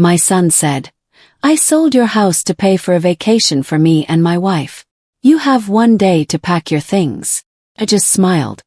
My son said. I sold your house to pay for a vacation for me and my wife. You have 1 day to pack your things. I just smiled.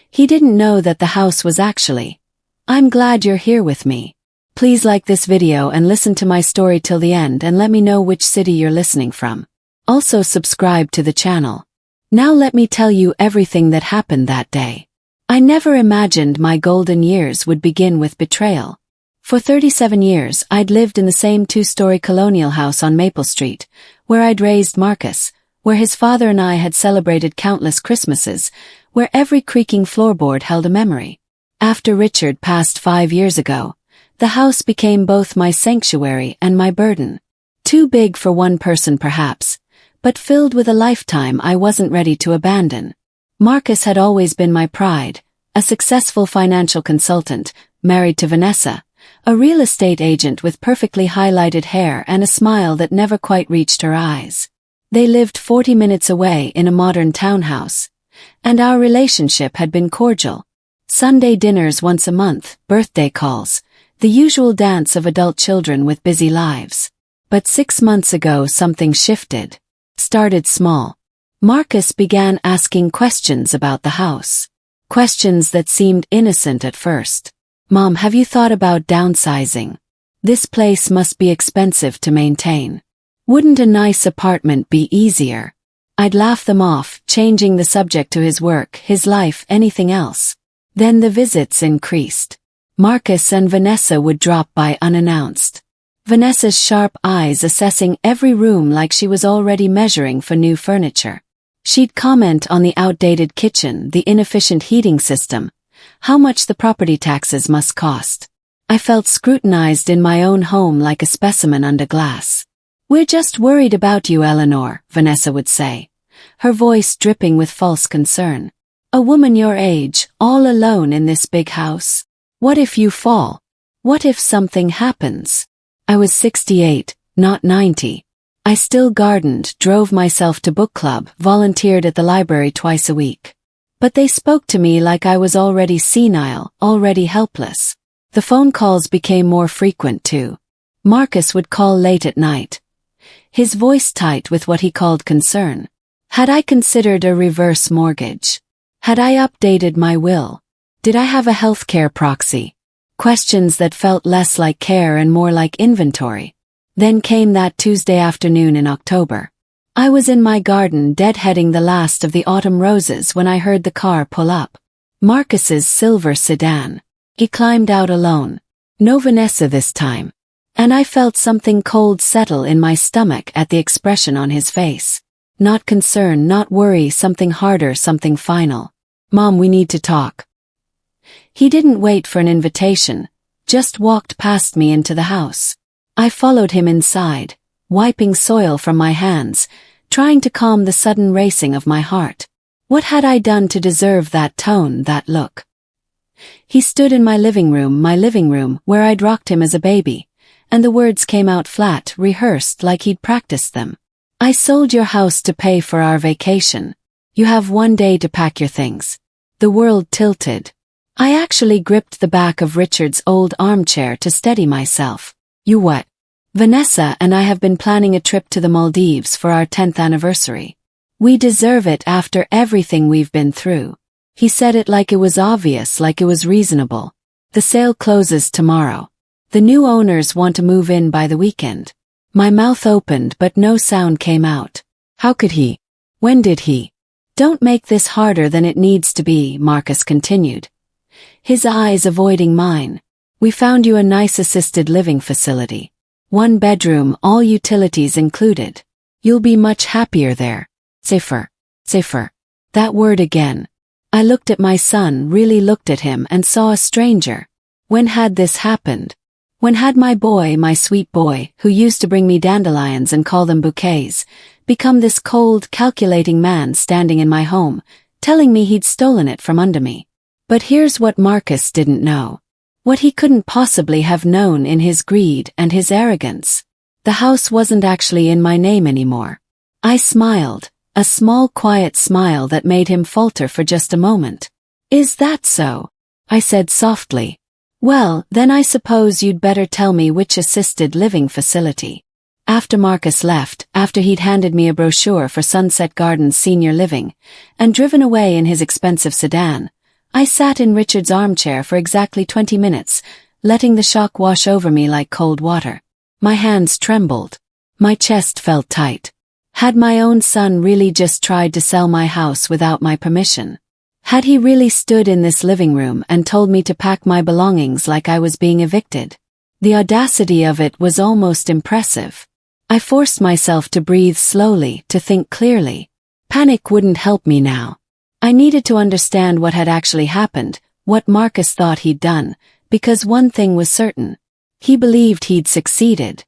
He didn't know that the house was actually. I'm glad you're here with me. Please like this video and listen to my story till the end and let me know which city you're listening from. Also subscribe to the channel. Now let me tell you everything that happened that day. I never imagined my golden years would begin with betrayal. For 37 years I'd lived in the same 2-story colonial house on Maple Street, where I'd raised Marcus, where his father and I had celebrated countless Christmases, where every creaking floorboard held a memory. After Richard passed 5 years ago, the house became both my sanctuary and my burden. Too big for one person perhaps, but filled with a lifetime I wasn't ready to abandon. Marcus had always been my pride, a successful financial consultant, married to Vanessa, a real estate agent with perfectly highlighted hair and a smile that never quite reached her eyes. They lived 40 minutes away in a modern townhouse, and our relationship had been cordial. Sunday dinners once a month, birthday calls, the usual dance of adult children with busy lives. But 6 months ago something shifted. Started small. Marcus began asking questions about the house. Questions that seemed innocent at first. Mom, have you thought about downsizing? This place must be expensive to maintain. Wouldn't a nice apartment be easier? I'd laugh them off, changing the subject to his work, his life, anything else. Then the visits increased. Marcus and Vanessa would drop by unannounced. Vanessa's sharp eyes assessing every room like she was already measuring for new furniture. She'd comment on the outdated kitchen, the inefficient heating system, how much the property taxes must cost. I felt scrutinized in my own home like a specimen under glass. We're just worried about you, Eleanor, Vanessa would say, her voice dripping with false concern. A woman your age, all alone in this big house. What if you fall? What if something happens? I was 68, not 90. I still gardened, drove myself to book club, volunteered at the library twice a week. But they spoke to me like I was already senile, already helpless. The phone calls became more frequent too. Marcus would call late at night, his voice tight with what he called concern. Had I considered a reverse mortgage? Had I updated my will? Did I have a healthcare proxy? Questions that felt less like care and more like inventory. Then came that Tuesday afternoon in October. I was in my garden deadheading the last of the autumn roses when I heard the car pull up. Marcus's silver sedan. He climbed out alone. No Vanessa this time. And I felt something cold settle in my stomach at the expression on his face. Not concern, not worry, something harder, something final. Mom, we need to talk. He didn't wait for an invitation, just walked past me into the house. I followed him inside, wiping soil from my hands, trying to calm the sudden racing of my heart. What had I done to deserve that tone, that look? He stood in my living room where I'd rocked him as a baby, and the words came out flat, rehearsed like he'd practiced them. I sold your house to pay for our vacation. You have 1 day to pack your things. The world tilted. I actually gripped the back of Richard's old armchair to steady myself. You what? Vanessa and I have been planning a trip to the Maldives for our 10th anniversary. We deserve it after everything we've been through. He said it like it was obvious, like it was reasonable. The sale closes tomorrow. The new owners want to move in by the weekend. My mouth opened but no sound came out. How could he? When did he? Don't make this harder than it needs to be, Marcus continued, his eyes avoiding mine. We found you a nice assisted living facility. 1 bedroom, all utilities included. You'll be much happier there. Safer. Safer. That word again. I looked at my son, really looked at him and saw a stranger. When had this happened? When had my boy, my sweet boy, who used to bring me dandelions and call them bouquets, become this cold, calculating man standing in my home, telling me he'd stolen it from under me? But here's what Marcus didn't know. What he couldn't possibly have known in his greed and his arrogance. The house wasn't actually in my name anymore. I smiled, a small quiet smile that made him falter for just a moment. Is that so? I said softly. Well, then I suppose you'd better tell me which assisted living facility. After Marcus left, after he'd handed me a brochure for Sunset Gardens Senior Living, and driven away in his expensive sedan, I sat in Richard's armchair for exactly 20 minutes, letting the shock wash over me like cold water. My hands trembled. My chest felt tight. Had my own son really just tried to sell my house without my permission? Had he really stood in this living room and told me to pack my belongings like I was being evicted? The audacity of it was almost impressive. I forced myself to breathe slowly, to think clearly. Panic wouldn't help me now. I needed to understand what had actually happened, what Marcus thought he'd done, because one thing was certain. He believed he'd succeeded.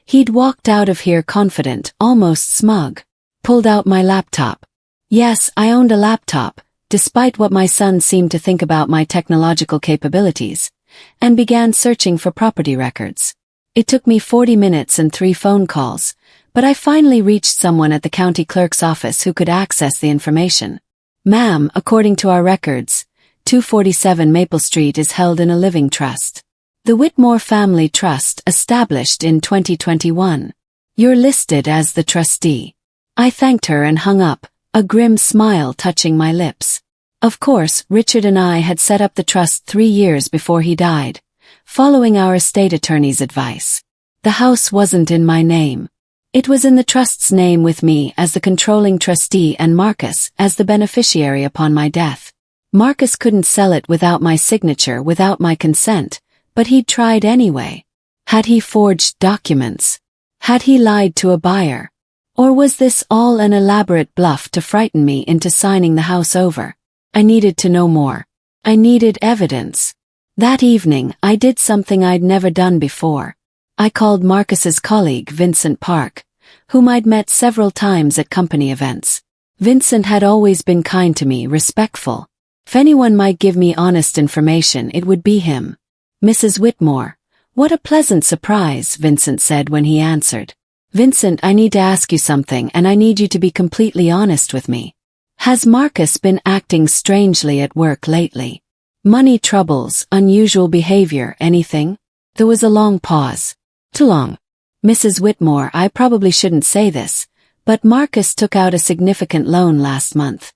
He'd walked out of here confident, almost smug. Pulled out my laptop. Yes, I owned a laptop, despite what my son seemed to think about my technological capabilities, and began searching for property records. It took me 40 minutes and 3 phone calls, but I finally reached someone at the county clerk's office who could access the information. Ma'am, according to our records, 247 Maple Street is held in a living trust. The Whitmore Family Trust, established in 2021. You're listed as the trustee. I thanked her and hung up, a grim smile touching my lips. Of course, Richard and I had set up the trust 3 years before he died, following our estate attorney's advice. The house wasn't in my name. It was in the trust's name with me as the controlling trustee and Marcus as the beneficiary upon my death. Marcus couldn't sell it without my signature, without my consent, but he'd tried anyway. Had he forged documents? Had he lied to a buyer? Or was this all an elaborate bluff to frighten me into signing the house over? I needed to know more. I needed evidence. That evening, I did something I'd never done before. I called Marcus's colleague, Vincent Park, whom I'd met several times at company events. Vincent had always been kind to me, respectful. If anyone might give me honest information, it would be him. Mrs. Whitmore. What a pleasant surprise, Vincent said when he answered. Vincent, I need to ask you something, and I need you to be completely honest with me. Has Marcus been acting strangely at work lately? Money troubles, unusual behavior, anything? There was a long pause. Too long. Mrs. Whitmore, I probably shouldn't say this, but Marcus took out a significant loan last month.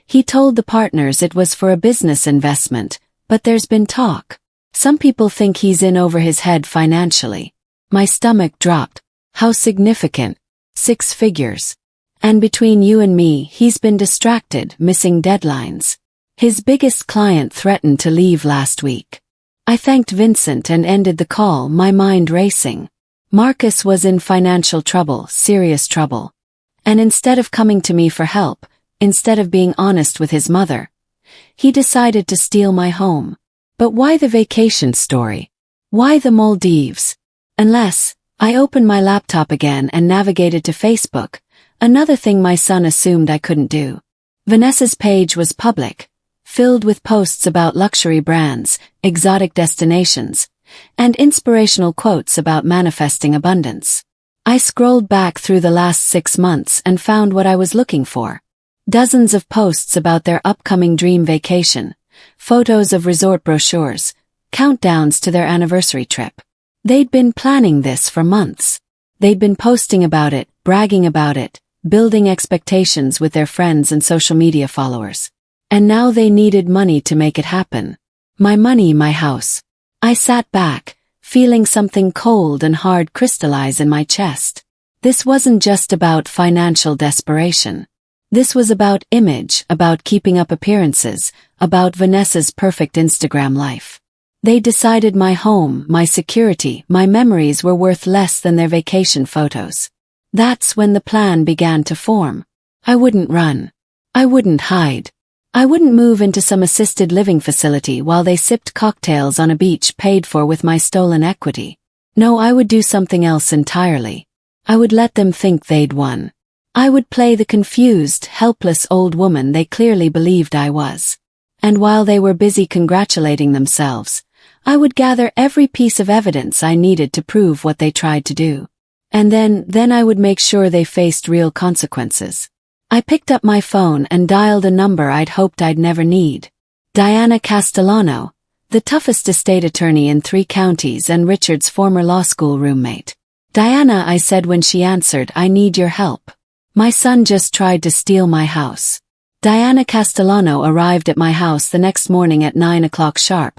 He told the partners it was for a business investment, but there's been talk. Some people think he's in over his head financially. My stomach dropped. How significant? 6 figures. And between you and me, he's been distracted, missing deadlines. His biggest client threatened to leave last week. I thanked Vincent and ended the call, my mind racing. Marcus was in financial trouble, serious trouble. And instead of coming to me for help, instead of being honest with his mother, he decided to steal my home. But why the vacation story? Why the Maldives? Unless, I opened my laptop again and navigated to Facebook, another thing my son assumed I couldn't do. Vanessa's page was public, filled with posts about luxury brands, exotic destinations, and inspirational quotes about manifesting abundance. I scrolled back through the last 6 months and found what I was looking for. Dozens of posts about their upcoming dream vacation, photos of resort brochures, countdowns to their anniversary trip. They'd been planning this for months. They'd been posting about it, bragging about it, building expectations with their friends and social media followers. And now they needed money to make it happen. My money, my house. I sat back, feeling something cold and hard crystallize in my chest. This wasn't just about financial desperation. This was about image, about keeping up appearances, about Vanessa's perfect Instagram life. They decided my home, my security, my memories were worth less than their vacation photos. That's when the plan began to form. I wouldn't run. I wouldn't hide. I wouldn't move into some assisted living facility while they sipped cocktails on a beach paid for with my stolen equity. No, I would do something else entirely. I would let them think they'd won. I would play the confused, helpless old woman they clearly believed I was. And while they were busy congratulating themselves, I would gather every piece of evidence I needed to prove what they tried to do. And then I would make sure they faced real consequences. I picked up my phone and dialed a number I'd hoped I'd never need. Diana Castellano, the toughest estate attorney in 3 counties and Richard's former law school roommate. "Diana," I said when she answered, "I need your help. My son just tried to steal my house." Diana Castellano arrived at my house the next morning at 9 o'clock sharp,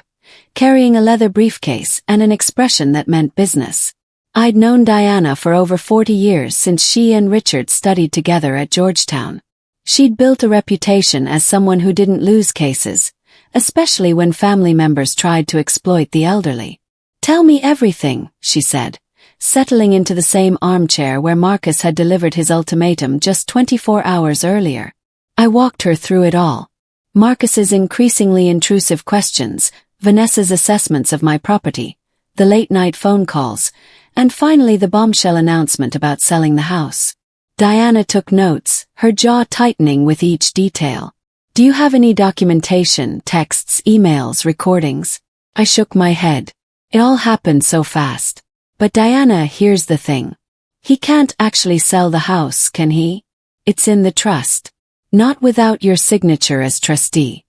carrying a leather briefcase and an expression that meant business. I'd known Diana for over 40 years since she and Richard studied together at Georgetown. She'd built a reputation as someone who didn't lose cases, especially when family members tried to exploit the elderly. "Tell me everything," she said, settling into the same armchair where Marcus had delivered his ultimatum just 24 hours earlier. I walked her through it all. Marcus's increasingly intrusive questions, Vanessa's assessments of my property, the late-night phone calls, and finally the bombshell announcement about selling the house. Diana took notes, her jaw tightening with each detail. "Do you have any documentation, texts, emails, recordings?" I shook my head. It all happened so fast. "But Diana, here's the thing. He can't actually sell the house, can he? It's in the trust. Not without your signature as trustee.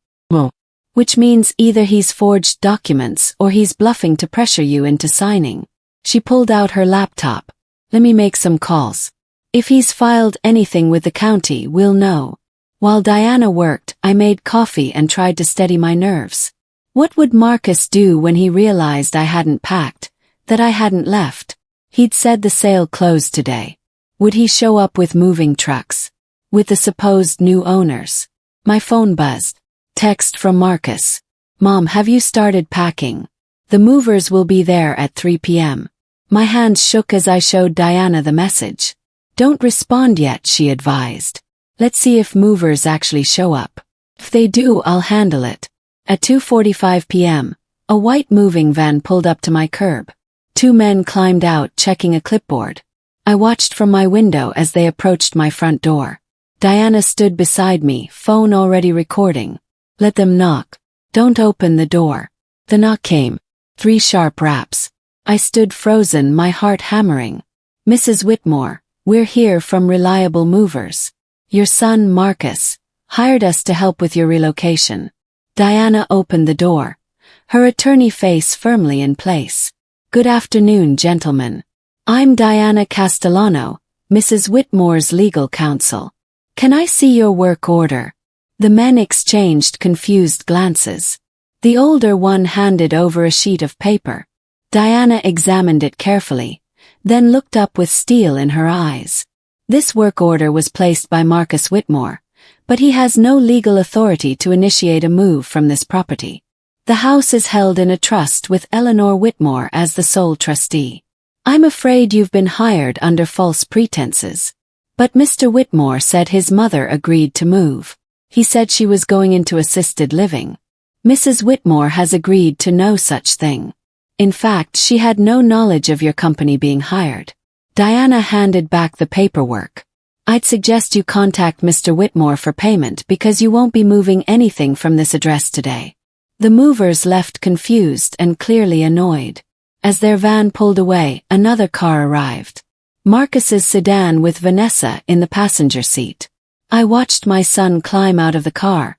Which means either he's forged documents or he's bluffing to pressure you into signing." She pulled out her laptop. "Let me make some calls. If he's filed anything with the county, we'll know." While Diana worked, I made coffee and tried to steady my nerves. What would Marcus do when he realized I hadn't packed, that I hadn't left? He'd said the sale closed today. Would he show up with moving trucks? With the supposed new owners? My phone buzzed. Text from Marcus. "Mom, have you started packing? The movers will be there at 3 p.m. My hands shook as I showed Diana the message. "Don't respond yet," she advised. "Let's see if movers actually show up. If they do, I'll handle it." At 2:45 p.m., a white moving van pulled up to my curb. 2 men climbed out, checking a clipboard. I watched from my window as they approached my front door. Diana stood beside me, phone already recording. "Let them knock. Don't open the door." The knock came. 3 sharp raps. I stood frozen, my heart hammering. "Mrs. Whitmore, we're here from Reliable Movers. Your son, Marcus, hired us to help with your relocation." Diana opened the door, her attorney face firmly in place. "Good afternoon, gentlemen. I'm Diana Castellano, Mrs. Whitmore's legal counsel. Can I see your work order?" The men exchanged confused glances. The older one handed over a sheet of paper. Diana examined it carefully, then looked up with steel in her eyes. "This work order was placed by Marcus Whitmore, but he has no legal authority to initiate a move from this property. The house is held in a trust with Eleanor Whitmore as the sole trustee. I'm afraid you've been hired under false pretenses." But Mr. Whitmore said his mother agreed to move. He said she was going into assisted living. "Mrs. Whitmore has agreed to no such thing. In fact, she had no knowledge of your company being hired." Diana handed back the paperwork. "I'd suggest you contact Mr. Whitmore for payment because you won't be moving anything from this address today." The movers left confused and clearly annoyed. As their van pulled away, another car arrived. Marcus's sedan with Vanessa in the passenger seat. I watched my son climb out of the car.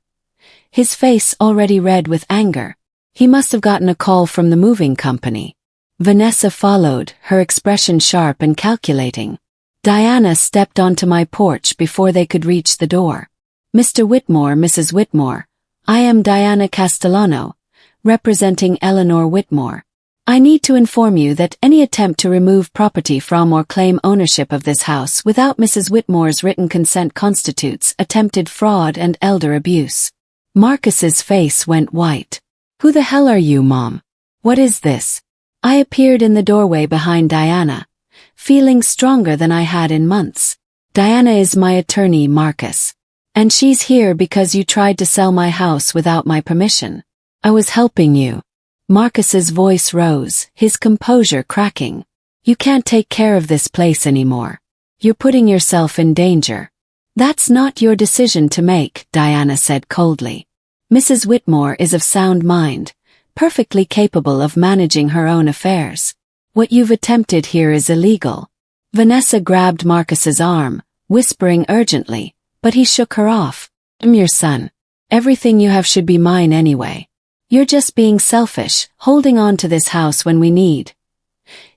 His face already red with anger. He must have gotten a call from the moving company. Vanessa followed, her expression sharp and calculating. Diana stepped onto my porch before they could reach the door. "Mr. Whitmore, Mrs. Whitmore, I am Diana Castellano, representing Eleanor Whitmore. I need to inform you that any attempt to remove property from or claim ownership of this house without Mrs. Whitmore's written consent constitutes attempted fraud and elder abuse." Marcus's face went white. "Who the hell are you, Mom? What is this?" I appeared in the doorway behind Diana, feeling stronger than I had in months. "Diana is my attorney, Marcus. And she's here because you tried to sell my house without my permission. I was helping you." Marcus's voice rose, his composure cracking. "You can't take care of this place anymore. You're putting yourself in danger." "That's not your decision to make," Diana said coldly. "Mrs. Whitmore is of sound mind, perfectly capable of managing her own affairs. What you've attempted here is illegal." Vanessa grabbed Marcus's arm, whispering urgently, but he shook her off. "I'm your son. Everything you have should be mine anyway. You're just being selfish, holding on to this house when we need.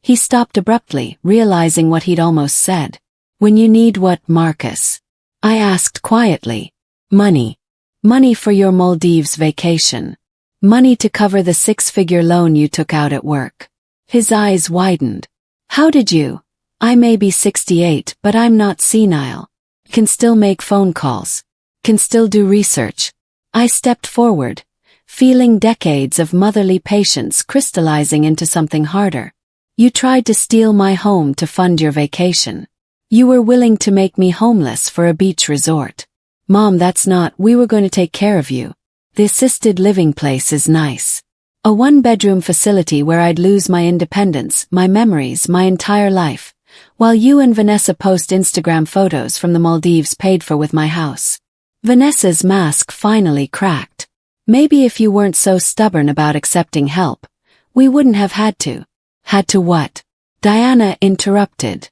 He stopped abruptly, realizing what he'd almost said. When you need what, Marcus? I asked quietly. Money. Money for your Maldives vacation. Money to cover the 6-figure loan you took out at work. His eyes widened. How did you? I may be 68, but I'm not senile. Can still make phone calls. Can still do research. I stepped forward, feeling decades of motherly patience crystallizing into something harder. You tried to steal my home to fund your vacation. You were willing to make me homeless for a beach resort. Mom, that's not, we were going to take care of you. The assisted living place is nice. A 1-bedroom facility where I'd lose my independence, my memories, my entire life, while you and Vanessa post Instagram photos from the Maldives paid for with my house. Vanessa's mask finally cracked. Maybe if you weren't so stubborn about accepting help, we wouldn't have had to. Had to what? Diana interrupted.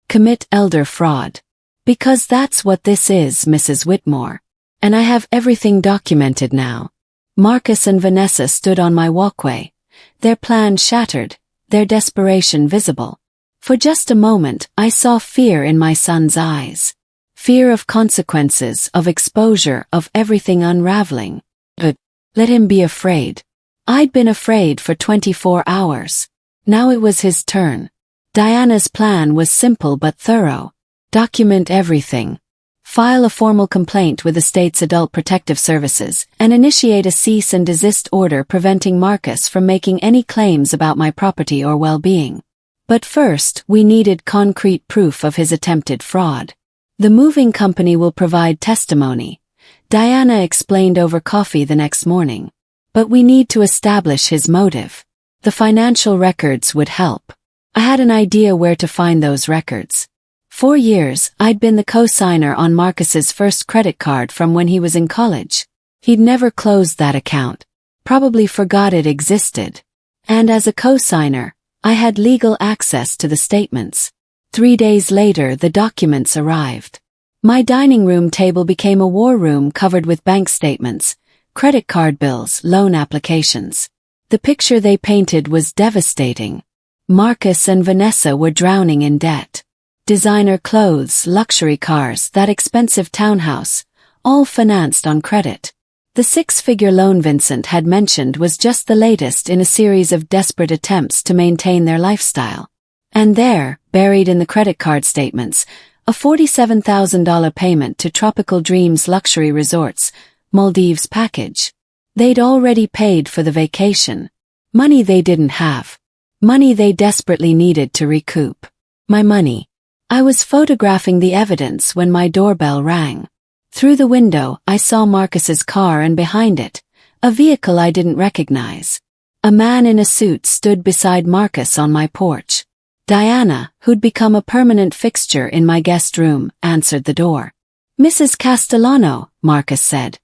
Commit elder fraud. Because that's what this is, Mrs. Whitmore. And I have everything documented now. Marcus and Vanessa stood on my walkway, their plan shattered, their desperation visible. For just a moment, I saw fear in my son's eyes. Fear of consequences, of exposure, of everything unraveling. But let him be afraid. I'd been afraid for 24 hours. Now it was his turn. Diana's plan was simple but thorough. Document everything. File a formal complaint with the state's Adult Protective Services and initiate a cease and desist order preventing Marcus from making any claims about my property or well-being. But first, we needed concrete proof of his attempted fraud. The moving company will provide testimony, Diana explained over coffee the next morning. But we need to establish his motive. The financial records would help. I had an idea where to find those records. 4 years, I'd been the co-signer on Marcus's first credit card from when he was in college. He'd never closed that account. Probably forgot it existed. And as a co-signer, I had legal access to the statements. 3 days later, the documents arrived. My dining room table became a war room covered with bank statements, credit card bills, loan applications. The picture they painted was devastating. Marcus and Vanessa were drowning in debt. Designer clothes, luxury cars, that expensive townhouse, all financed on credit. The 6-figure loan Vincent had mentioned was just the latest in a series of desperate attempts to maintain their lifestyle. And there, buried in the credit card statements, a $47,000 payment to Tropical Dreams Luxury Resorts, Maldives package. They'd already paid for the vacation. Money they didn't have. Money they desperately needed to recoup. My money. I was photographing the evidence when my doorbell rang. Through the window, I saw Marcus's car and behind it, a vehicle I didn't recognize. A man in a suit stood beside Marcus on my porch. Diana, who'd become a permanent fixture in my guest room, answered the door. Mrs. Castellano, Marcus said,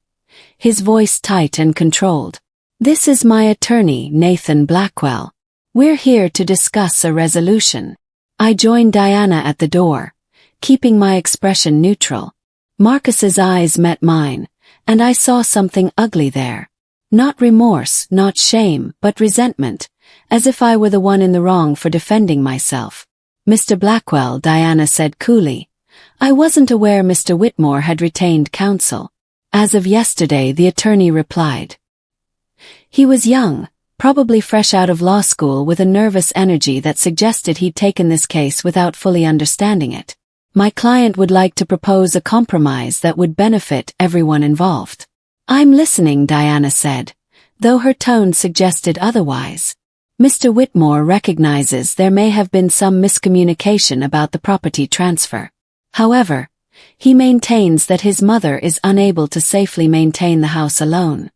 his voice tight and controlled. This is my attorney, Nathan Blackwell. We're here to discuss a resolution. I joined Diana at the door, keeping my expression neutral. Marcus's eyes met mine, and I saw something ugly there. Not remorse, not shame, but resentment, as if I were the one in the wrong for defending myself. Mr. Blackwell, Diana said coolly. I wasn't aware Mr. Whitmore had retained counsel. As of yesterday, the attorney replied. He was young, probably fresh out of law school with a nervous energy that suggested he'd taken this case without fully understanding it. My client would like to propose a compromise that would benefit everyone involved. I'm listening, Diana said, though her tone suggested otherwise. Mr. Whitmore recognizes there may have been some miscommunication about the property transfer. However, he maintains that his mother is unable to safely maintain the house alone.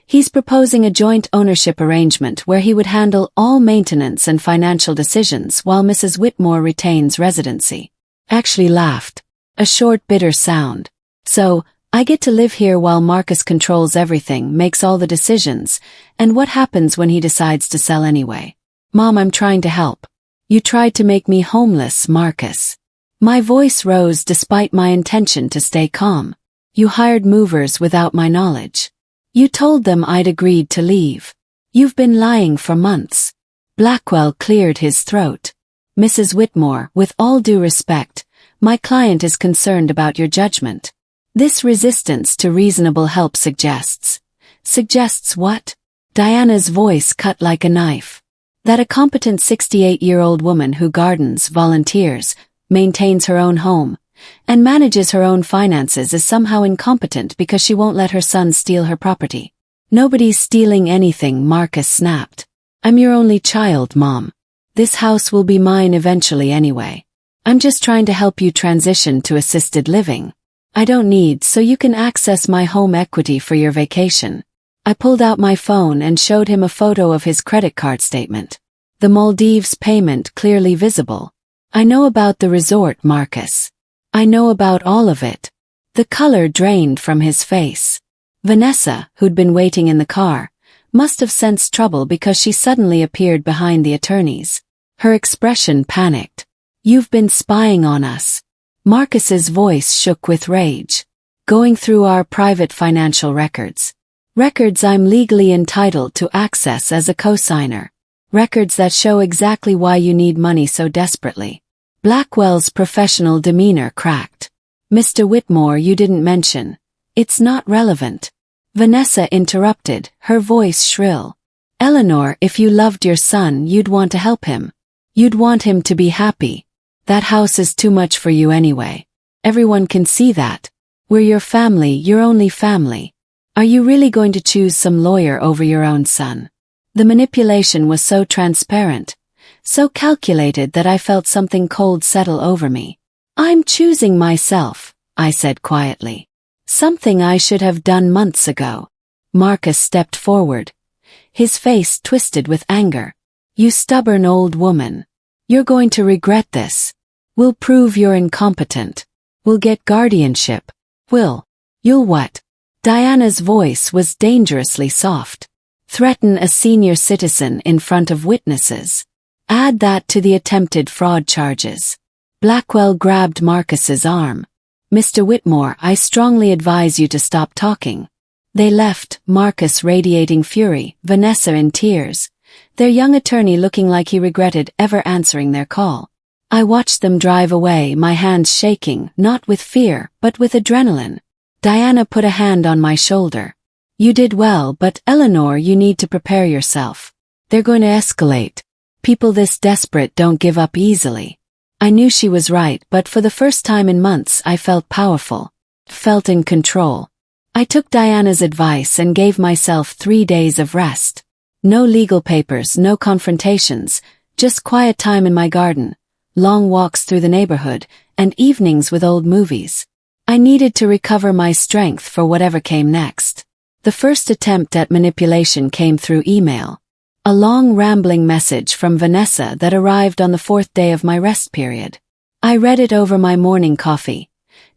He's proposing a joint ownership arrangement where he would handle all maintenance and financial decisions while Mrs. Whitmore retains residency. Actually laughed. A short bitter sound. So, I get to live here while Marcus controls everything, makes all the decisions, and what happens when he decides to sell anyway? Mom, I'm trying to help. You tried to make me homeless, Marcus. My voice rose despite my intention to stay calm. You hired movers without my knowledge. You told them I'd agreed to leave. You've been lying for months. Blackwell cleared his throat. Mrs. Whitmore, with all due respect, my client is concerned about your judgment. This resistance to reasonable help suggests. Suggests what? Diana's voice cut like a knife. That a competent 68-year-old woman who gardens, volunteers, maintains her own home, and manages her own finances is somehow incompetent because she won't let her son steal her property. Nobody's stealing anything, Marcus snapped. I'm your only child, Mom. This house will be mine eventually anyway. I'm just trying to help you transition to assisted living. I don't need so you can access my home equity for your vacation. I pulled out my phone and showed him a photo of his credit card statement. The Maldives payment clearly visible. I know about the resort, Marcus. I know about all of it. The color drained from his face. Vanessa, who'd been waiting in the car, must have sensed trouble because she suddenly appeared behind the attorneys. Her expression panicked. You've been spying on us. Marcus's voice shook with rage. Going through our private financial records. Records I'm legally entitled to access as a co-signer. Records that show exactly why you need money so desperately. Blackwell's professional demeanor cracked. Mr. Whitmore, you didn't mention. It's not relevant. Vanessa interrupted, her voice shrill. Eleanor, if you loved your son, you'd want to help him. You'd want him to be happy. That house is too much for you anyway. Everyone can see that. We're your family, your only family. Are you really going to choose some lawyer over your own son? The manipulation was so transparent, so calculated that I felt something cold settle over me. I'm choosing myself, I said quietly. Something I should have done months ago. Marcus stepped forward. His face twisted with anger. You stubborn old woman. You're going to regret this. We'll prove you're incompetent. We'll get guardianship. You'll what? Diana's voice was dangerously soft. Threaten a senior citizen in front of witnesses. Add that to the attempted fraud charges. Blackwell grabbed Marcus's arm. Mr. Whitmore, I strongly advise you to stop talking. They left, Marcus radiating fury, Vanessa in tears, their young attorney looking like he regretted ever answering their call. I watched them drive away, my hands shaking, not with fear, but with adrenaline. Diana put a hand on my shoulder. You did well, but Eleanor, you need to prepare yourself. They're going to escalate. People this desperate don't give up easily. I knew she was right, but for the first time in months I felt powerful. Felt in control. I took Diana's advice and gave myself 3 days of rest. No legal papers, no confrontations, just quiet time in my garden, long walks through the neighborhood, and evenings with old movies. I needed to recover my strength for whatever came next. The first attempt at manipulation came through email. A long rambling message from Vanessa that arrived on the 4th day of my rest period. I read it over my morning coffee.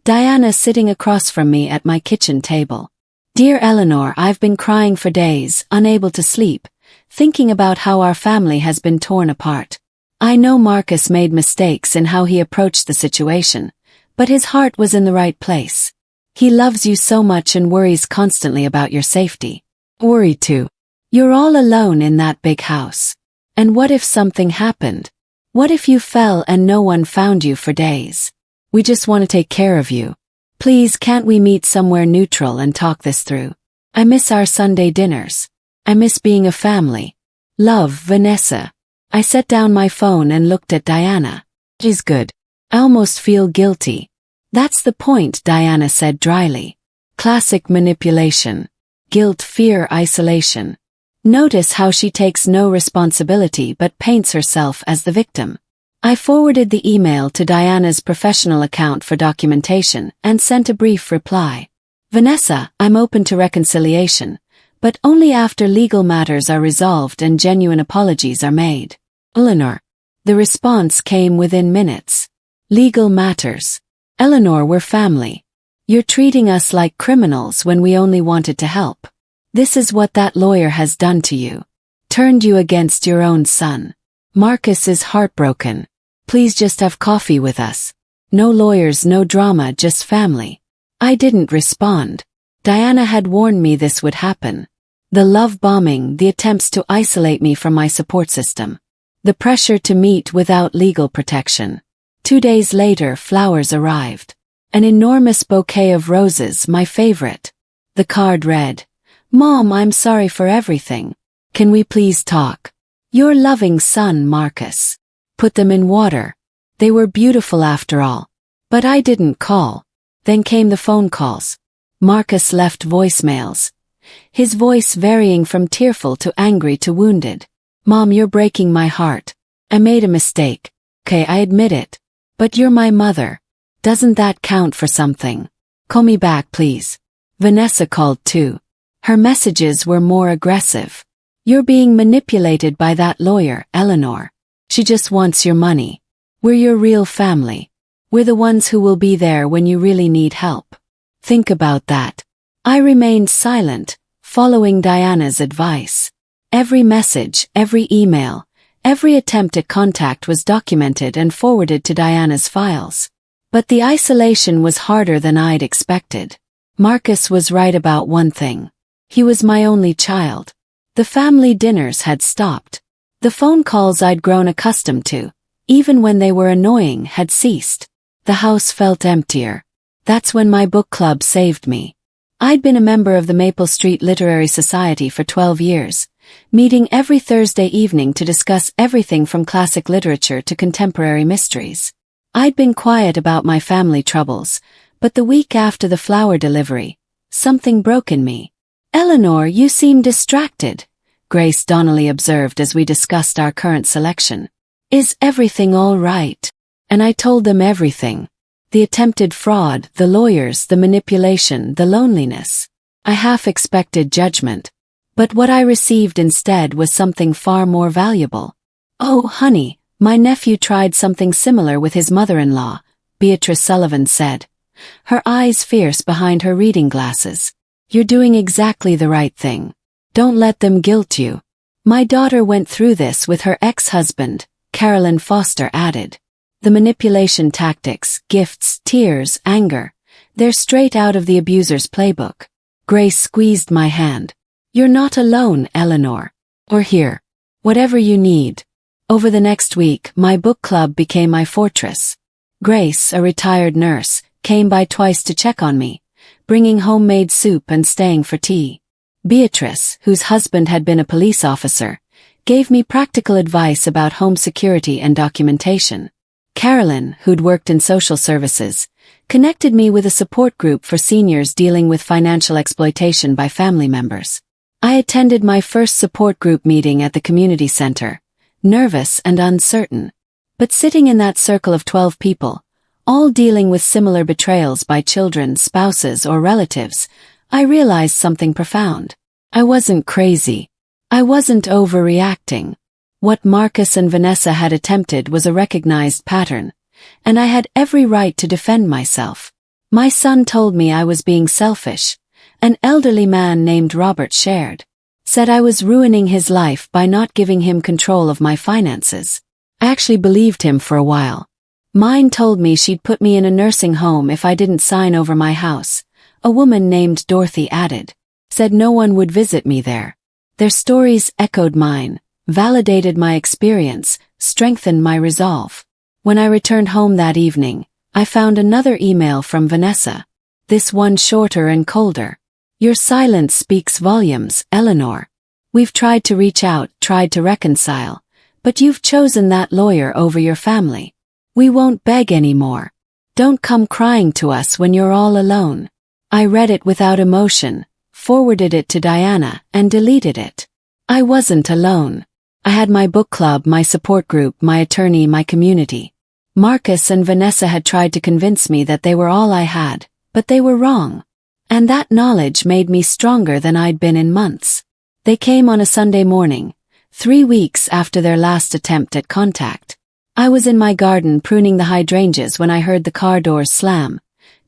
Diana sitting across from me at my kitchen table. Dear Eleanor, I've been crying for days, unable to sleep, thinking about how our family has been torn apart. I know Marcus made mistakes in how he approached the situation, but his heart was in the right place. He loves you so much and worries constantly about your safety. Worry too. You're all alone in that big house. And what if something happened? What if you fell and no one found you for days? We just want to take care of you. Please, can't we meet somewhere neutral and talk this through? I miss our Sunday dinners. I miss being a family. Love, Vanessa. I set down my phone and looked at Diana. She's good. I almost feel guilty. That's the point, Diana said dryly. Classic manipulation. Guilt, fear, isolation. Notice how she takes no responsibility but paints herself as the victim. I forwarded the email to Diana's professional account for documentation and sent a brief reply. Vanessa, I'm open to reconciliation, but only after legal matters are resolved and genuine apologies are made. Eleanor. The response came within minutes. Legal matters. Eleanor, we're family. You're treating us like criminals when we only wanted to help. This is what that lawyer has done to you. Turned you against your own son. Marcus is heartbroken. Please just have coffee with us. No lawyers, no drama, just family. I didn't respond. Diana had warned me this would happen. The love bombing, the attempts to isolate me from my support system. The pressure to meet without legal protection. 2 days later, flowers arrived. An enormous bouquet of roses, my favorite. The card read, "Mom, I'm sorry for everything. Can we please talk? Your loving son, Marcus." Put them in water. They were beautiful after all. But I didn't call. Then came the phone calls. Marcus left voicemails. His voice varying from tearful to angry to wounded. "Mom, you're breaking my heart. I made a mistake. Okay, I admit it. But you're my mother. Doesn't that count for something? Call me back, please." Vanessa called too. Her messages were more aggressive. "You're being manipulated by that lawyer, Eleanor. She just wants your money. We're your real family. We're the ones who will be there when you really need help. Think about that." I remained silent, following Diana's advice. Every message, every email, every attempt at contact was documented and forwarded to Diana's files. But the isolation was harder than I'd expected. Marcus was right about one thing. He was my only child. The family dinners had stopped. The phone calls I'd grown accustomed to, even when they were annoying, had ceased. The house felt emptier. That's when my book club saved me. I'd been a member of the Maple Street Literary Society for 12 years, meeting every Thursday evening to discuss everything from classic literature to contemporary mysteries. I'd been quiet about my family troubles, but the week after the flower delivery, something broke in me. "Eleanor, you seem distracted," Grace Donnelly observed as we discussed our current selection. "Is everything all right?" And I told them everything. The attempted fraud, the lawyers, the manipulation, the loneliness. I half expected judgment. But what I received instead was something far more valuable. "Oh, honey, my nephew tried something similar with his mother-in-law," Beatrice Sullivan said, her eyes fierce behind her reading glasses. "You're doing exactly the right thing. Don't let them guilt you. My daughter went through this with her ex-husband," Carolyn Foster added. "The manipulation tactics, gifts, tears, anger, they're straight out of the abuser's playbook." Grace squeezed my hand. "You're not alone, Eleanor. We're here. Whatever you need." Over the next week, my book club became my fortress. Grace, a retired nurse, came by twice to check on me, bringing homemade soup and staying for tea. Beatrice, whose husband had been a police officer, gave me practical advice about home security and documentation. Carolyn, who'd worked in social services, connected me with a support group for seniors dealing with financial exploitation by family members. I attended my first support group meeting at the community center, nervous and uncertain. But sitting in that circle of 12 people, all dealing with similar betrayals by children, spouses, or relatives, I realized something profound. I wasn't crazy. I wasn't overreacting. What Marcus and Vanessa had attempted was a recognized pattern, and I had every right to defend myself. My son told me I was being selfish. An elderly man named Robert shared. Said I was ruining his life by not giving him control of my finances. I actually believed him for a while. Mine told me she'd put me in a nursing home if I didn't sign over my house. A woman named Dorothy added. Said no one would visit me there. Their stories echoed mine, validated my experience, strengthened my resolve. When I returned home that evening, I found another email from Vanessa. This one shorter and colder. "Your silence speaks volumes, Eleanor. We've tried to reach out, tried to reconcile, but you've chosen that lawyer over your family. We won't beg anymore. Don't come crying to us when you're all alone." I read it without emotion, forwarded it to Diana, and deleted it. I wasn't alone. I had my book club, my support group, my attorney, my community. Marcus and Vanessa had tried to convince me that they were all I had, but they were wrong. And that knowledge made me stronger than I'd been in months. They came on a Sunday morning, 3 weeks after their last attempt at contact. I was in my garden pruning the hydrangeas when I heard the car doors slam.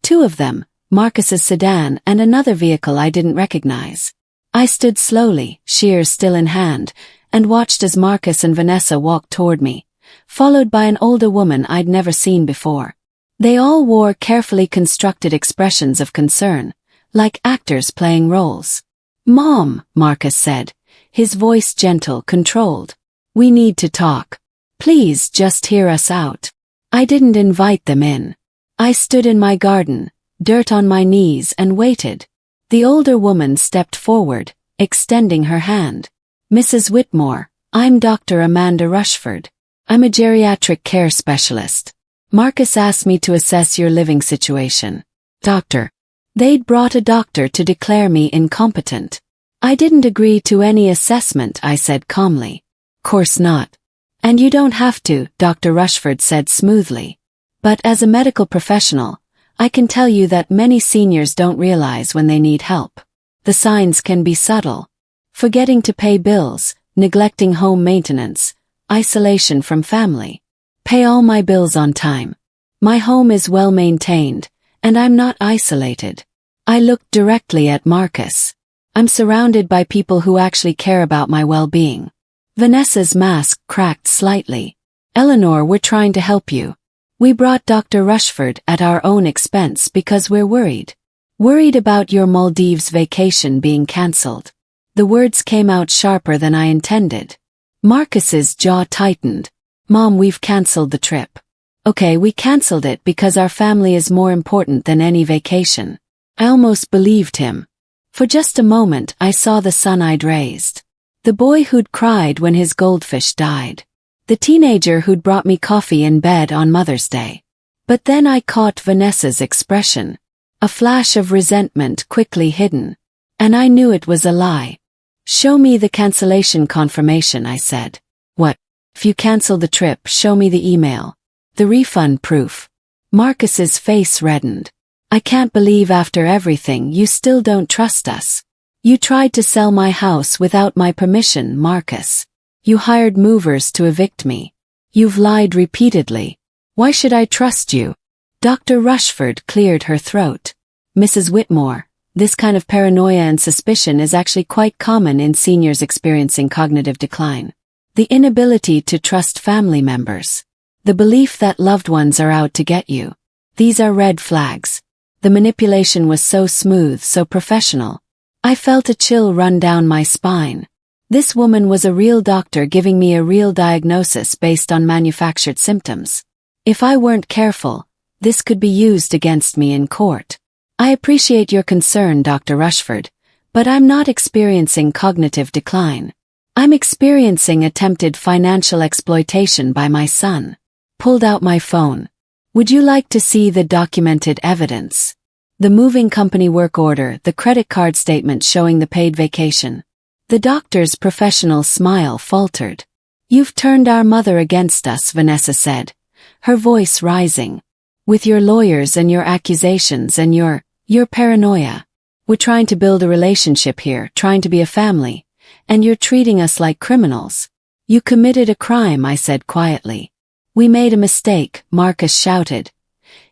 2 of them, Marcus's sedan and another vehicle I didn't recognize. I stood slowly, shears still in hand, and watched as Marcus and Vanessa walked toward me, followed by an older woman I'd never seen before. They all wore carefully constructed expressions of concern, like actors playing roles. "Mom," Marcus said, his voice gentle, controlled. "We need to talk. Please just hear us out." I didn't invite them in. I stood in my garden, dirt on my knees, and waited. The older woman stepped forward, extending her hand. "Mrs. Whitmore, I'm Dr. Amanda Rushford. I'm a geriatric care specialist. Marcus asked me to assess your living situation." "Doctor." They'd brought a doctor to declare me incompetent. "I didn't agree to any assessment," I said calmly. "Course not. And you don't have to," Dr. Rushford said smoothly. "But as a medical professional, I can tell you that many seniors don't realize when they need help. The signs can be subtle. Forgetting to pay bills, neglecting home maintenance, isolation from family. Pay all my bills on time. My home is well maintained, and I'm not isolated." I looked directly at Marcus. "I'm surrounded by people who actually care about my well-being." Vanessa's mask cracked slightly. "Eleanor, we're trying to help you. We brought Dr. Rushford at our own expense because we're worried. Worried about your Maldives vacation being cancelled." The words came out sharper than I intended. Marcus's jaw tightened. "Mom, we've cancelled the trip." "Okay, we cancelled it because our family is more important than any vacation." I almost believed him. For just a moment I saw the son I'd raised. The boy who'd cried when his goldfish died. The teenager who'd brought me coffee in bed on Mother's Day. But then I caught Vanessa's expression. A flash of resentment quickly hidden. And I knew it was a lie. "Show me the cancellation confirmation," I said. "What? If you cancel the trip, show me the email. The refund proof." Marcus's face reddened. "I can't believe after everything you still don't trust us. You tried to sell my house without my permission, Marcus. You hired movers to evict me. You've lied repeatedly. Why should I trust you?" Dr. Rushford cleared her throat. "Mrs. Whitmore, this kind of paranoia and suspicion is actually quite common in seniors experiencing cognitive decline. The inability to trust family members. The belief that loved ones are out to get you. These are red flags." The manipulation was so smooth, so professional. I felt a chill run down my spine. This woman was a real doctor giving me a real diagnosis based on manufactured symptoms. If I weren't careful, this could be used against me in court. "I appreciate your concern, Dr. Rushford, but I'm not experiencing cognitive decline. I'm experiencing attempted financial exploitation by my son." Pulled out my phone. "Would you like to see the documented evidence? The moving company work order, the credit card statement showing the paid vacation." The doctor's professional smile faltered. "You've turned our mother against us," Vanessa said, her voice rising. "With your lawyers and your accusations and your paranoia. We're trying to build a relationship here, trying to be a family, and you're treating us like criminals." "You committed a crime," I said quietly. "We made a mistake," Marcus shouted,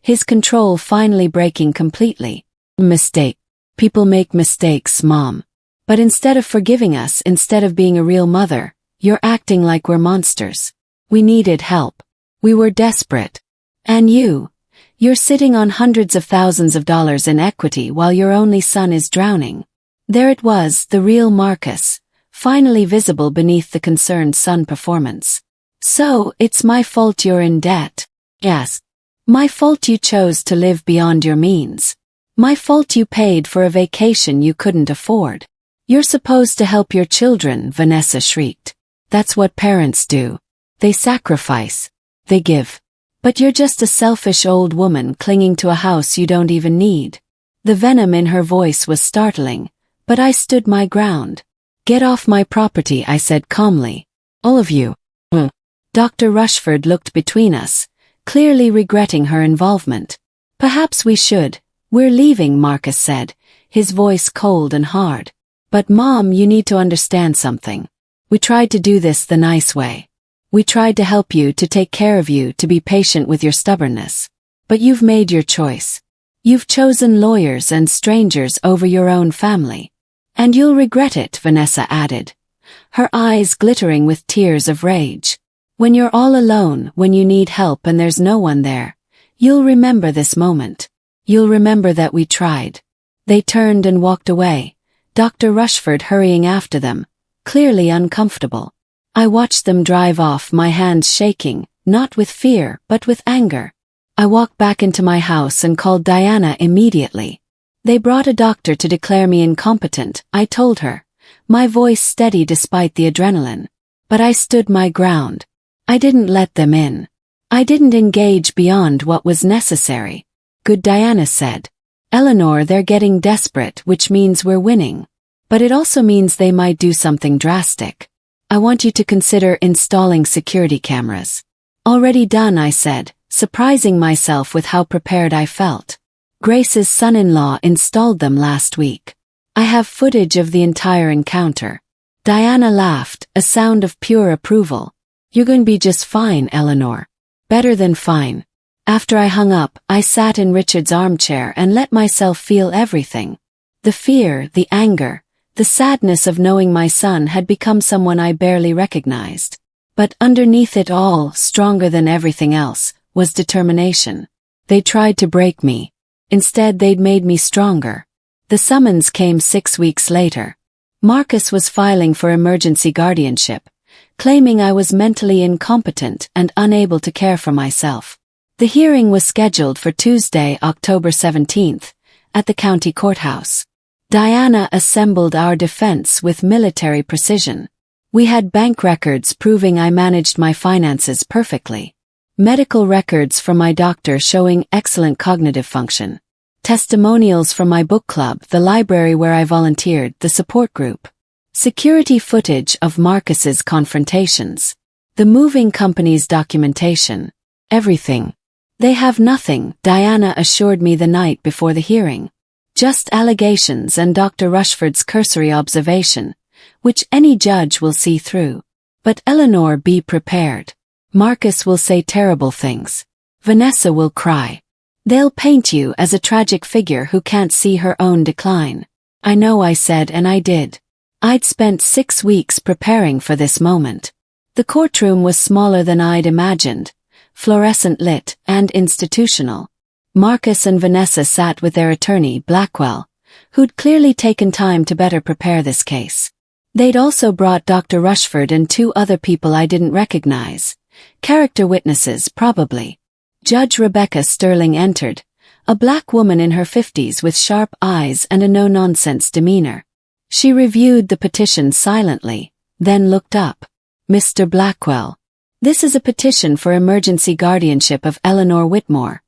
his control finally breaking completely. "Mistake. People make mistakes, Mom. But instead of forgiving us, instead of being a real mother, you're acting like we're monsters. We needed help. We were desperate. And you're sitting on hundreds of thousands of dollars in equity while your only son is drowning." There it was, the real Marcus, finally visible beneath the concerned son performance. "So, it's my fault you're in debt?" "Yes. My fault you chose to live beyond your means. My fault you paid for a vacation you couldn't afford. You're supposed to help your children," Vanessa shrieked. "That's what parents do. They sacrifice. They give. But you're just a selfish old woman clinging to a house you don't even need." The venom in her voice was startling, but I stood my ground. "Get off my property," I said calmly. "All of you." Dr. Rushford looked between us, clearly regretting her involvement. "Perhaps we should. We're leaving," Marcus said, his voice cold and hard. "But Mom, you need to understand something. We tried to do this the nice way. We tried to help you, to take care of you, to be patient with your stubbornness. But you've made your choice. You've chosen lawyers and strangers over your own family. And you'll regret it," Vanessa added, her eyes glittering with tears of rage. "When you're all alone, when you need help and there's no one there, you'll remember this moment. You'll remember that we tried. They turned and walked away, Dr. Rushford hurrying after them, clearly uncomfortable. I watched them drive off, my hands shaking, not with fear but with anger. I walked back into my house and called Diana immediately. They brought a doctor to declare me incompetent, I told her, my voice steady despite the adrenaline. But I stood my ground. I didn't let them in. I didn't engage beyond what was necessary. Good, Diana said. Eleanor, they're getting desperate, which means we're winning. But it also means they might do something drastic. I want you to consider installing security cameras. Already done, I said, surprising myself with how prepared I felt. Grace's son-in-law installed them last week. I have footage of the entire encounter. Diana laughed, a sound of pure approval. You're going to be just fine, Eleanor. Better than fine. After I hung up, I sat in Richard's armchair and let myself feel everything. The fear, the anger, the sadness of knowing my son had become someone I barely recognized. But underneath it all, stronger than everything else, was determination. They tried to break me. Instead, they'd made me stronger. The summons came 6 weeks later. Marcus was filing for emergency guardianship, claiming I was mentally incompetent and unable to care for myself. The hearing was scheduled for Tuesday, October 17th, at the county courthouse. Diana assembled our defense with military precision. We had bank records proving I managed my finances perfectly. Medical records from my doctor showing excellent cognitive function. Testimonials from my book club, the library where I volunteered, the support group. Security footage of Marcus's confrontations. The moving company's documentation. Everything. They have nothing, Diana assured me the night before the hearing. Just allegations and Dr. Rushford's cursory observation, which any judge will see through. But Eleanor, be prepared. Marcus will say terrible things. Vanessa will cry. They'll paint you as a tragic figure who can't see her own decline. I know, I said, and I did. I'd spent 6 weeks preparing for this moment. The courtroom was smaller than I'd imagined, fluorescent lit and institutional. Marcus and Vanessa sat with their attorney, Blackwell, who'd clearly taken time to better prepare this case. They'd also brought Dr. Rushford and 2 other people I didn't recognize. Character witnesses, probably. Judge Rebecca Sterling entered, a black woman in her 50s with sharp eyes and a no-nonsense demeanor. She reviewed the petition silently, then looked up. Mr. Blackwell. This is a petition for emergency guardianship of Eleanor Whitmore,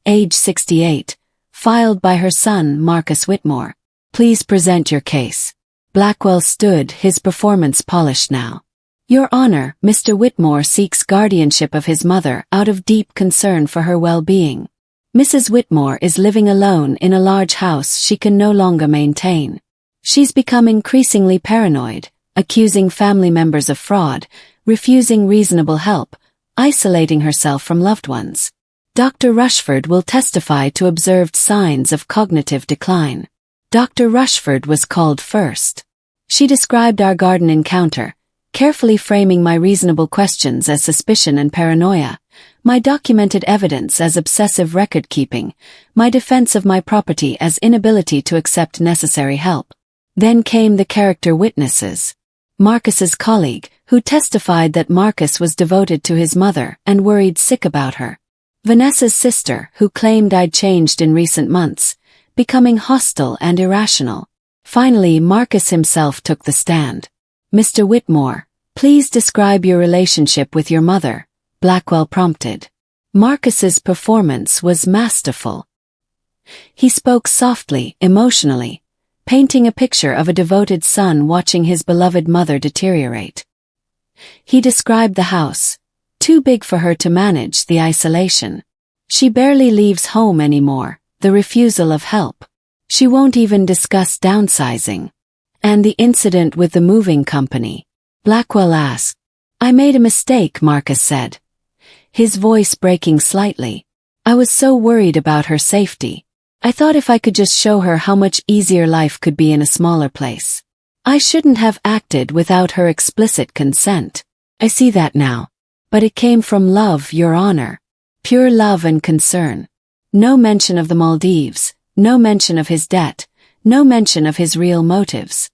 age 68, filed by her son Marcus Whitmore. Please present your case. Blackwell stood, his performance polished now. Your Honor, Mr. Whitmore seeks guardianship of his mother out of deep concern for her well-being. Mrs. Whitmore is living alone in a large house she can no longer maintain. She's become increasingly paranoid, accusing family members of fraud, refusing reasonable help, isolating herself from loved ones. Dr. Rushford will testify to observed signs of cognitive decline. Dr. Rushford was called first. She described our garden encounter, carefully framing my reasonable questions as suspicion and paranoia, my documented evidence as obsessive record-keeping, my defense of my property as inability to accept necessary help. Then came the character witnesses. Marcus's colleague, who testified that Marcus was devoted to his mother and worried sick about her. Vanessa's sister, who claimed I'd changed in recent months, becoming hostile and irrational. Finally, Marcus himself took the stand. Mr. Whitmore, please describe your relationship with your mother, Blackwell prompted. Marcus's performance was masterful. He spoke softly, emotionally, painting a picture of a devoted son watching his beloved mother deteriorate. He described the house, too big for her to manage, the isolation. She barely leaves home anymore, the refusal of help. She won't even discuss downsizing. And the incident with the moving company. Blackwell asked. I made a mistake, Marcus said, his voice breaking slightly. I was so worried about her safety. I thought if I could just show her how much easier life could be in a smaller place. I shouldn't have acted without her explicit consent. I see that now. But it came from love, Your Honor. Pure love and concern. No mention of the Maldives, no mention of his debt, No mention of his real motives.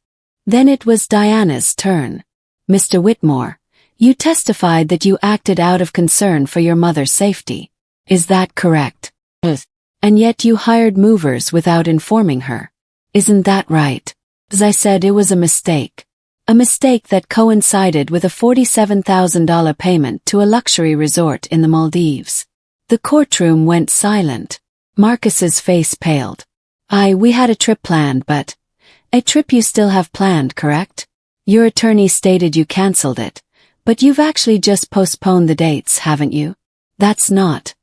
Then it was Diana's turn. Mr. Whitmore, you testified that you acted out of concern for your mother's safety. Is that correct? Yes. And yet you hired movers without informing her. Isn't that right? As I said, it was a mistake. A mistake that coincided with a $47,000 payment to a luxury resort in the Maldives. The courtroom went silent. Marcus's face paled. We had a trip planned, but... A trip you still have planned, correct? Your attorney stated you cancelled it, but you've actually just postponed the dates, haven't you? That's not.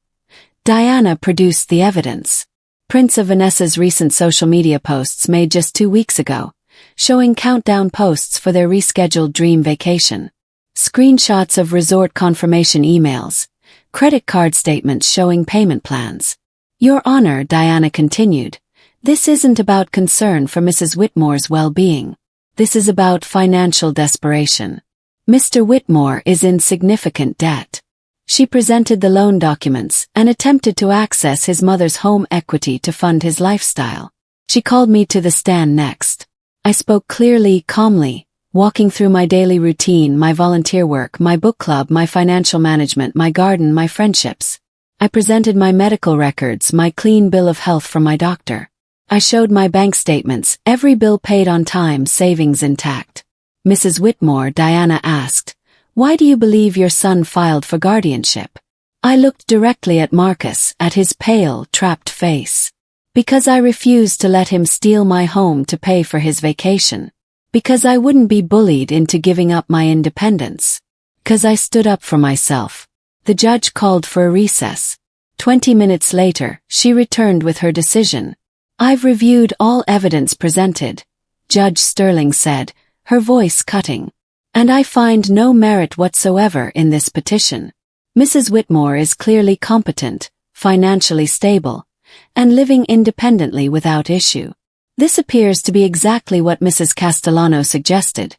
Diana produced the evidence. Prints of Vanessa's recent social media posts made just 2 weeks ago, showing countdown posts for their rescheduled dream vacation. Screenshots of resort confirmation emails, credit card statements showing payment plans. Your Honor, Diana continued, this isn't about concern for Mrs. Whitmore's well-being. This is about financial desperation. Mr. Whitmore is in significant debt. She presented the loan documents and attempted to access his mother's home equity to fund his lifestyle. She called me to the stand next. I spoke clearly, calmly, walking through my daily routine, my volunteer work, my book club, my financial management, my garden, my friendships. I presented my medical records, my clean bill of health from my doctor. I showed my bank statements, every bill paid on time, savings intact. Mrs. Whitmore, Diana asked, why do you believe your son filed for guardianship? I looked directly at Marcus, at his pale, trapped face. Because I refused to let him steal my home to pay for his vacation. Because I wouldn't be bullied into giving up my independence. Because I stood up for myself. The judge called for a recess. 20 minutes later, she returned with her decision. I've reviewed all evidence presented, Judge Sterling said, her voice cutting. And I find no merit whatsoever in this petition. Mrs. Whitmore is clearly competent, financially stable, and living independently without issue. This appears to be exactly what Mrs. Castellano suggested,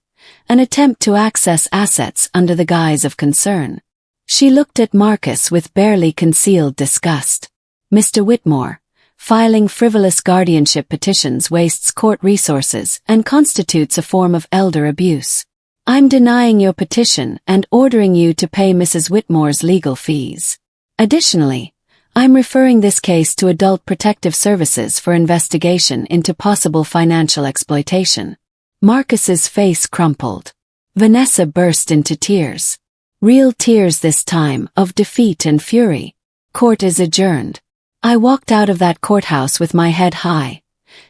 an attempt to access assets under the guise of concern. She looked at Marcus with barely concealed disgust. Mr. Whitmore, filing frivolous guardianship petitions wastes court resources and constitutes a form of elder abuse. I'm denying your petition and ordering you to pay Mrs. Whitmore's legal fees. Additionally, I'm referring this case to Adult Protective Services for investigation into possible financial exploitation. Marcus's face crumpled. Vanessa burst into tears. Real tears this time, of defeat and fury. Court is adjourned. I walked out of that courthouse with my head high.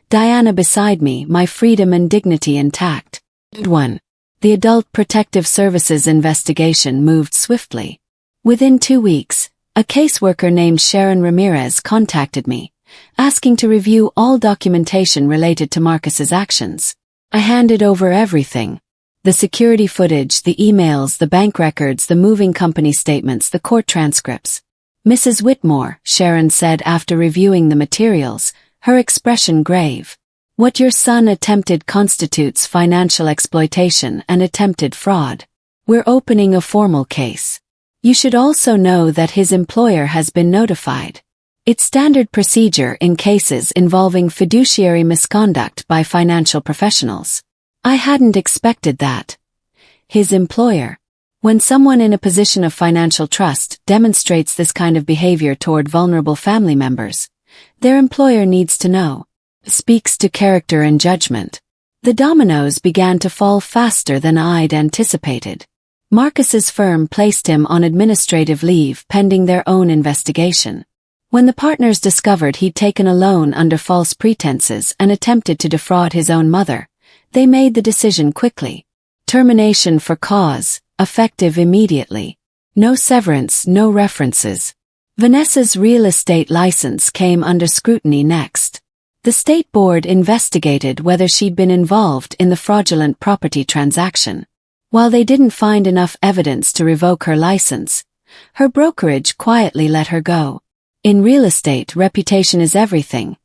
Diana beside me, my freedom and dignity intact. 1. The Adult Protective Services investigation moved swiftly. Within 2 weeks, a caseworker named Sharon Ramirez contacted me, asking to review all documentation related to Marcus's actions. I handed over everything. The security footage, the emails, the bank records, the moving company statements, the court transcripts. Mrs. Whitmore, Sharon said after reviewing the materials, her expression grave. What your son attempted constitutes financial exploitation and attempted fraud. We're opening a formal case. You should also know that his employer has been notified. It's standard procedure in cases involving fiduciary misconduct by financial professionals. I hadn't expected that. His employer. When someone in a position of financial trust demonstrates this kind of behavior toward vulnerable family members, their employer needs to know. Speaks to character and judgment. The dominoes began to fall faster than I'd anticipated. Marcus's firm placed him on administrative leave pending their own investigation. When the partners discovered he'd taken a loan under false pretenses and attempted to defraud his own mother, they made the decision quickly. Termination for cause, effective immediately. No severance, no references. Vanessa's real estate license came under scrutiny next. The state board investigated whether she'd been involved in the fraudulent property transaction. While they didn't find enough evidence to revoke her license, her brokerage quietly let her go. In real estate, reputation is everything,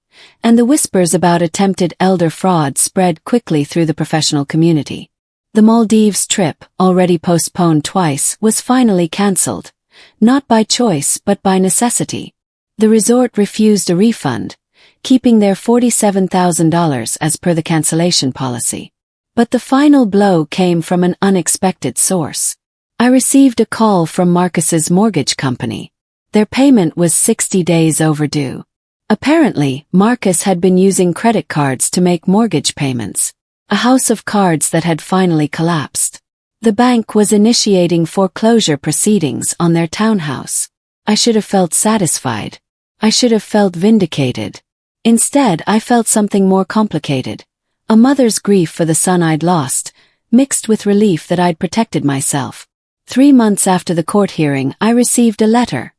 and the whispers about attempted elder fraud spread quickly through the professional community. The Maldives trip, already postponed twice, was finally cancelled, not by choice but by necessity. The resort refused a refund, keeping their $47,000 as per the cancellation policy. But the final blow came from an unexpected source. I received a call from Marcus's mortgage company. Their payment was 60 days overdue. Apparently, Marcus had been using credit cards to make mortgage payments. A house of cards that had finally collapsed. The bank was initiating foreclosure proceedings on their townhouse. I should have felt satisfied. I should have felt vindicated. Instead, I felt something more complicated. A mother's grief for the son I'd lost, mixed with relief that I'd protected myself. 3 months after the court hearing, I received a letter.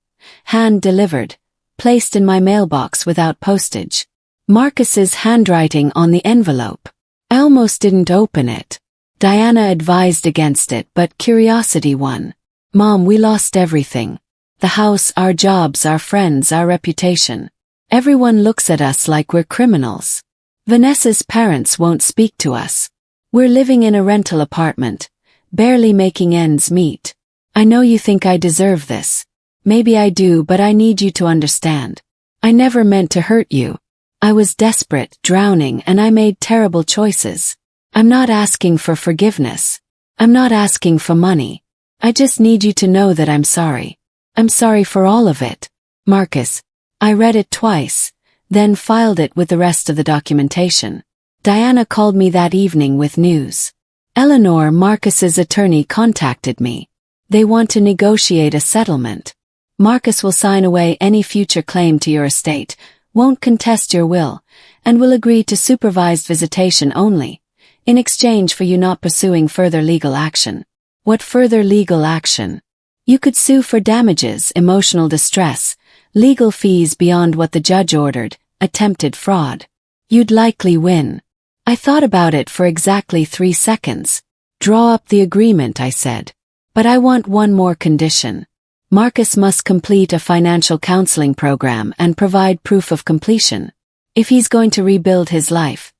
Hand-delivered. Placed in my mailbox without postage. Marcus's handwriting on the envelope. I almost didn't open it. Diana advised against it, but curiosity won. Mom, we lost everything. The house, our jobs, our friends, our reputation. Everyone looks at us like we're criminals. Vanessa's parents won't speak to us. We're living in a rental apartment, barely making ends meet. I know you think I deserve this. Maybe I do, but I need you to understand. I never meant to hurt you. I was desperate, drowning, and I made terrible choices. I'm not asking for forgiveness. I'm not asking for money. I just need you to know that I'm sorry. I'm sorry for all of it. Marcus. I read it twice, then filed it with the rest of the documentation. Diana called me that evening with news. Eleanor, Marcus's attorney, contacted me. They want to negotiate a settlement. Marcus will sign away any future claim to your estate, won't contest your will, and will agree to supervised visitation only, in exchange for you not pursuing further legal action. What further legal action? You could sue for damages, emotional distress, legal fees beyond what the judge ordered, attempted fraud. You'd likely win. I thought about it for exactly 3 seconds. Draw up the agreement, I said. But I want one more condition. Marcus must complete a financial counseling program and provide proof of completion. If he's going to rebuild his life,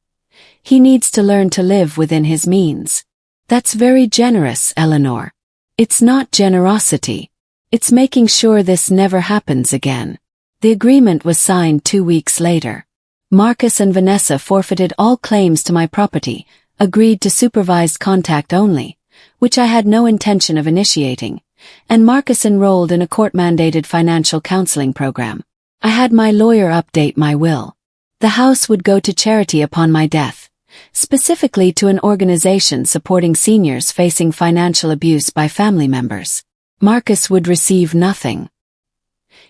he needs to learn to live within his means. That's very generous, Eleanor. It's not generosity. It's making sure this never happens again. The agreement was signed 2 weeks later. Marcus and Vanessa forfeited all claims to my property, agreed to supervised contact only, which I had no intention of initiating, and Marcus enrolled in a court-mandated financial counseling program. I had my lawyer update my will. The house would go to charity upon my death, specifically to an organization supporting seniors facing financial abuse by family members. Marcus would receive nothing.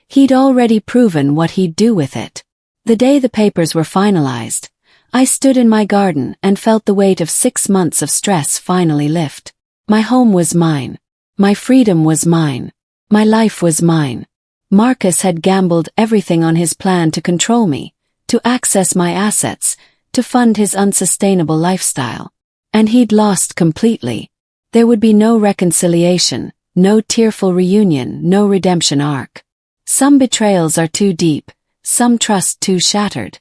He'd already proven what he'd do with it. The day the papers were finalized, I stood in my garden and felt the weight of 6 months of stress finally lift. My home was mine. My freedom was mine. My life was mine. Marcus had gambled everything on his plan to control me, to access my assets, to fund his unsustainable lifestyle. And he'd lost completely. There would be no reconciliation, no tearful reunion, no redemption arc. Some betrayals are too deep, some trust too shattered.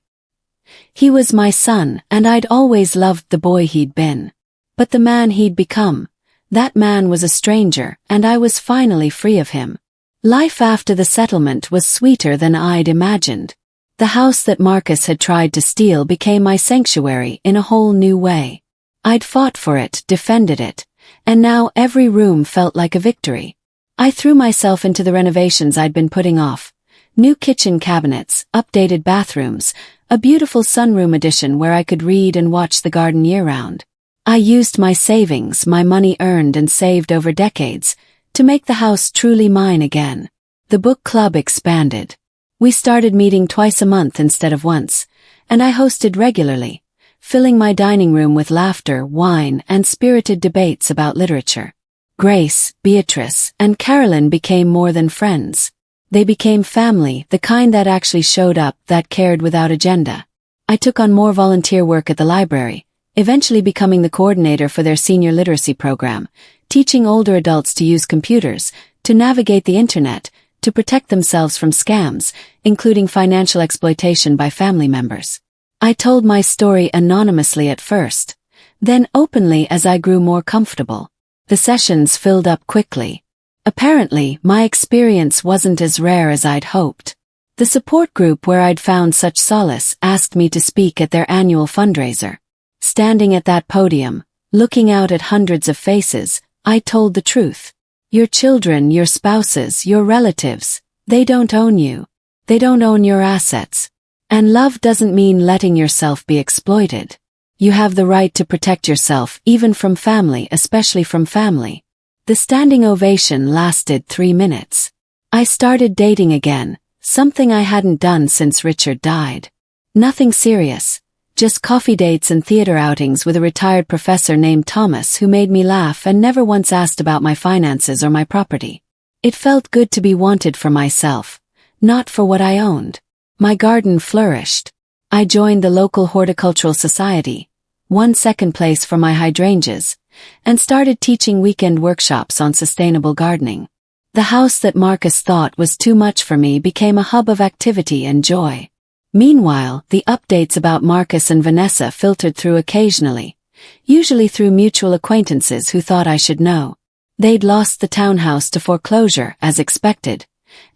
He was my son, and I'd always loved the boy he'd been. But the man he'd become, that man was a stranger, and I was finally free of him. Life after the settlement was sweeter than I'd imagined. The house that Marcus had tried to steal became my sanctuary in a whole new way. I'd fought for it, defended it, and now every room felt like a victory. I threw myself into the renovations I'd been putting off. New kitchen cabinets, updated bathrooms, a beautiful sunroom addition where I could read and watch the garden year-round. I used my savings, my money earned and saved over decades, to make the house truly mine again. The book club expanded. We started meeting twice a month instead of once, and I hosted regularly, filling my dining room with laughter, wine, and spirited debates about literature. Grace, Beatrice, and Carolyn became more than friends. They became family, the kind that actually showed up, that cared without agenda. I took on more volunteer work at the library, eventually becoming the coordinator for their senior literacy program, teaching older adults to use computers, to navigate the internet, to protect themselves from scams, including financial exploitation by family members. I told my story anonymously at first, then openly as I grew more comfortable. The sessions filled up quickly. Apparently, my experience wasn't as rare as I'd hoped. The support group where I'd found such solace asked me to speak at their annual fundraiser. Standing at that podium, looking out at hundreds of faces, I told the truth. Your children, your spouses, your relatives, they don't own you. They don't own your assets. And love doesn't mean letting yourself be exploited. You have the right to protect yourself, even from family, especially from family. The standing ovation lasted 3 minutes. I started dating again, something I hadn't done since Richard died. Nothing serious, just coffee dates and theater outings with a retired professor named Thomas who made me laugh and never once asked about my finances or my property. It felt good to be wanted for myself, not for what I owned. My garden flourished. I joined the local horticultural society, won second place for my hydrangeas, and started teaching weekend workshops on sustainable gardening. The house that Marcus thought was too much for me became a hub of activity and joy. Meanwhile, the updates about Marcus and Vanessa filtered through occasionally, usually through mutual acquaintances who thought I should know. They'd lost the townhouse to foreclosure, as expected,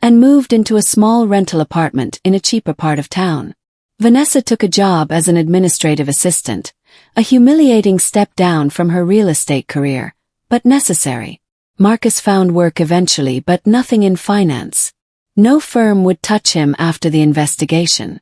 and moved into a small rental apartment in a cheaper part of town. Vanessa took a job as an administrative assistant, a humiliating step down from her real estate career, but necessary. Marcus found work eventually, but nothing in finance. No firm would touch him after the investigation.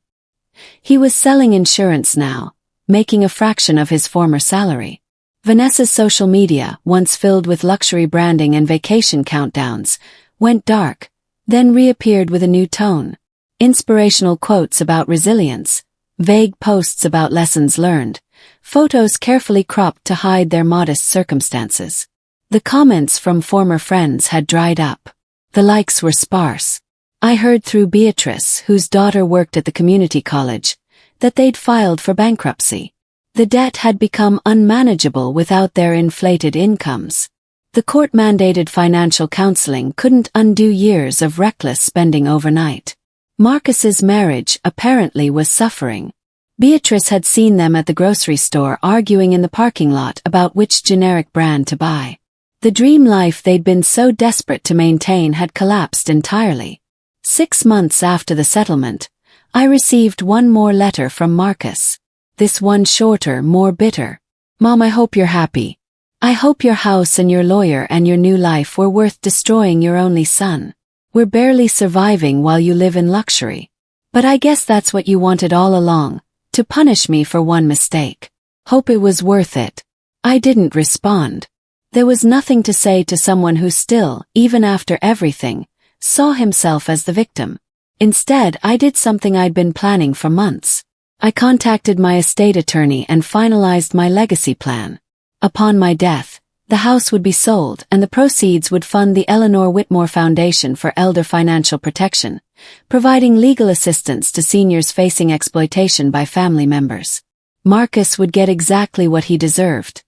He was selling insurance now, making a fraction of his former salary. Vanessa's social media, once filled with luxury branding and vacation countdowns, went dark, then reappeared with a new tone. Inspirational quotes about resilience, vague posts about lessons learned, photos carefully cropped to hide their modest circumstances. The comments from former friends had dried up. The likes were sparse. I heard through Beatrice, whose daughter worked at the community college, that they'd filed for bankruptcy. The debt had become unmanageable without their inflated incomes. The court-mandated financial counseling couldn't undo years of reckless spending overnight. Marcus's marriage apparently was suffering. Beatrice had seen them at the grocery store arguing in the parking lot about which generic brand to buy. The dream life they'd been so desperate to maintain had collapsed entirely. 6 months after the settlement, I received one more letter from Marcus. This one shorter, more bitter. Mom, I hope you're happy. I hope your house and your lawyer and your new life were worth destroying your only son. We're barely surviving while you live in luxury. But I guess that's what you wanted all along, to punish me for one mistake. Hope it was worth it. I didn't respond. There was nothing to say to someone who still, even after everything, saw himself as the victim. Instead, I did something I'd been planning for months. I contacted my estate attorney and finalized my legacy plan. Upon my death, the house would be sold and the proceeds would fund the Eleanor Whitmore Foundation for Elder Financial Protection, providing legal assistance to seniors facing exploitation by family members. Marcus would get exactly what he deserved.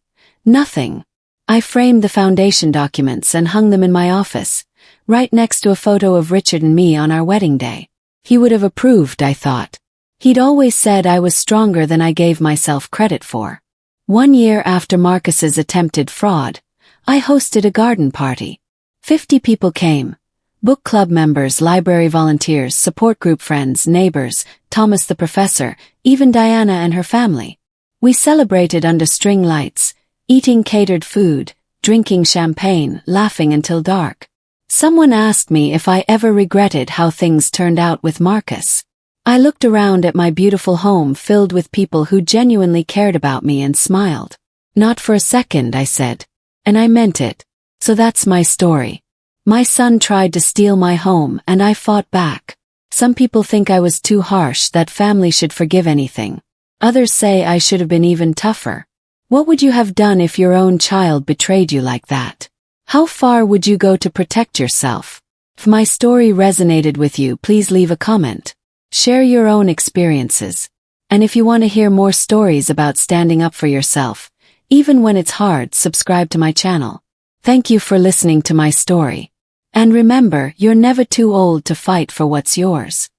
Nothing. I framed the foundation documents and hung them in my office, right next to a photo of Richard and me on our wedding day. He would have approved, I thought. He'd always said I was stronger than I gave myself credit for. 1 year after Marcus's attempted fraud, I hosted a garden party. 50 people came. Book club members, library volunteers, support group friends, neighbors, Thomas the professor, even Diana and her family. We celebrated under string lights, eating catered food, drinking champagne, laughing until dark. Someone asked me if I ever regretted how things turned out with Marcus. I looked around at my beautiful home filled with people who genuinely cared about me and smiled. Not for a second, I said. And I meant it. So that's my story. My son tried to steal my home and I fought back. Some people think I was too harsh, that family should forgive anything. Others say I should have been even tougher. What would you have done if your own child betrayed you like that? How far would you go to protect yourself? If my story resonated with you, please leave a comment. Share your own experiences. And if you want to hear more stories about standing up for yourself, even when it's hard, subscribe to my channel. Thank you for listening to my story. And remember, you're never too old to fight for what's yours.